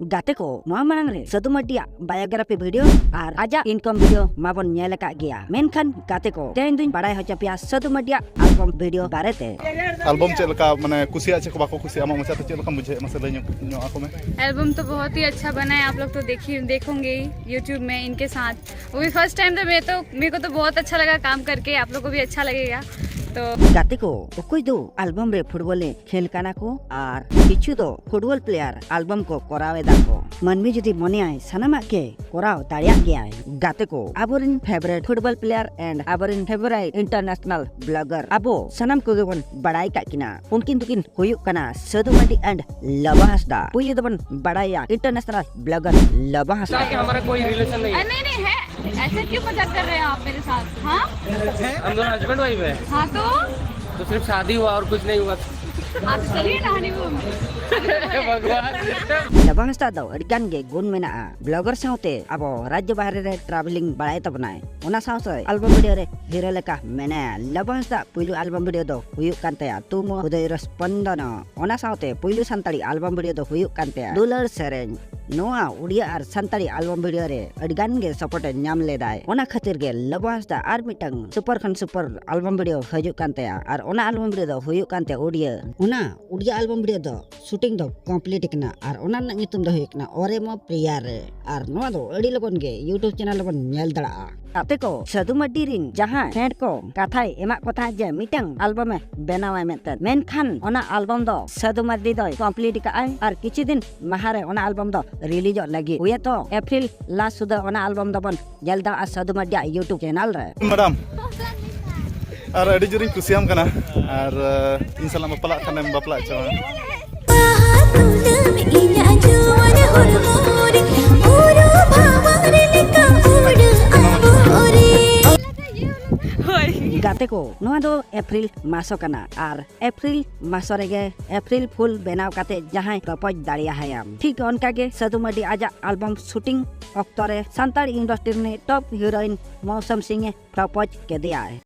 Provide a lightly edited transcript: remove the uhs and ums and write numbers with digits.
गाते को नवा मांग रे सदु मटिया बायोग्राफी वीडियो और आजा इनकम वीडियो माबन नेल का गया मेनखान गाते को तेन दिन बड़ाई हो चपिया सदु मटिया एल्बम वीडियो बारेते एल्बम चलका माने कुसिया चेक बाको कुसिया मा मचा चलका मुझे मसे लई नो आको में एल्बम तो बहुत ही अच्छा बना है। आप लोग तो देखोगे यूट्यूब में इनके साथ। वो भी फर्स्ट टाइम था। मेरे को तो बहुत अच्छा लगा काम करके। आप लोग को भी अच्छा लगेगा। तो गाते को कोई दो एल्बम रे फुटबॉल खेल काना को और किछु दो फुटबॉल प्लेयर एल्बम को करावे दाको मनमी जदी मने आए सनामा के कराव दाड़िया गया गाते को आबोरिन फेवरेट फुटबॉल प्लेयर एंड आबोरिन फेवरेट इंटरनेशनल ब्लॉगर आबो सनम को बन बड़ाई का किना उनकिन तुकिन हुयु कना सदु मटी एंड लबा हसदा पुई दबन बड़ाया इंटरनेशनल ब्लॉगर लबा हसदा कि हमारा कोई रिलेशन नहीं है। नहीं है। ऐसे क्यों मजाक कर रहे हैं आप मेरे साथ? हाँ हम दोनों हस्बैंड वाइफ है। हाँ तो सिर्फ शादी हुआ और कुछ नहीं हुआ। आप चलिए ना हनीमून। भगवान लबा हसदा दो अडिकान गे गुण मेना ब्लॉगर साउते अब राज्य बाहर रे ट्रैवलिंग बड़ाई तबनाय ओना साउसे एल्बम वीडियो रे हीरो लेका मेने लबा हसदा पुइलु एल्बम वीडियो दो हुयु कानतेया तुम उदय रस्पंदन ओना साउते पुइलु संताली एल्बम वीडियो दो हुयु कानतेया दुलर सेरेन नोआ उड़िया और संताली एल्बम वीडियो रे अडिगान गे सपोर्ट नाम लेदाय ओना खातिर गे लबा हसदा आर मिटंग सुपर एल्बम वीडियो हजु कानतेया और ओना एल्बम वीडियो दो हुयु कानते उड़िया ओना उड़िया एल्बम वीडियो दो शूटिंग दो कंप्लीट कना और ओना ना नितुम दो हुयकना ओरेमो प्रिया रे और नोआ दो अड़ी लगन गे यूट्यूब चैनल बन नेल दड़ा आते को सदु मड्डी रिन जहां फ्रेंड को कथाय एमा कथा जे मिटंग एल्बम बनावाय मेते मेनखान ओना एल्बम दो सदु मड्डी दो कंप्लीट काय और किछि दिन माहारे ओना एल्बम दो रिलीज लगी हुए तो अप्रैल लास्ट सुदा ओना एल्बम दो बन जल्दा सदु मड्डी यूट्यूब चैनल रे मैडम और अड़ी जुरी कुसियाम कना और इन सलाम बपला कने बपला चा गाते को नोआ दो अप्रैल मासो कना और अप्रैल मासो रेगे अप्रैल फुल बनाव काते जहां प्रपोज दाड़िया हायाम ठीक उनका के सदु मड्डी आजा एल्बम शूटिंग अक्तरे संताली इंडस्ट्री ने टॉप हीरोइन मौसम सिंह प्रपोज के दिया है।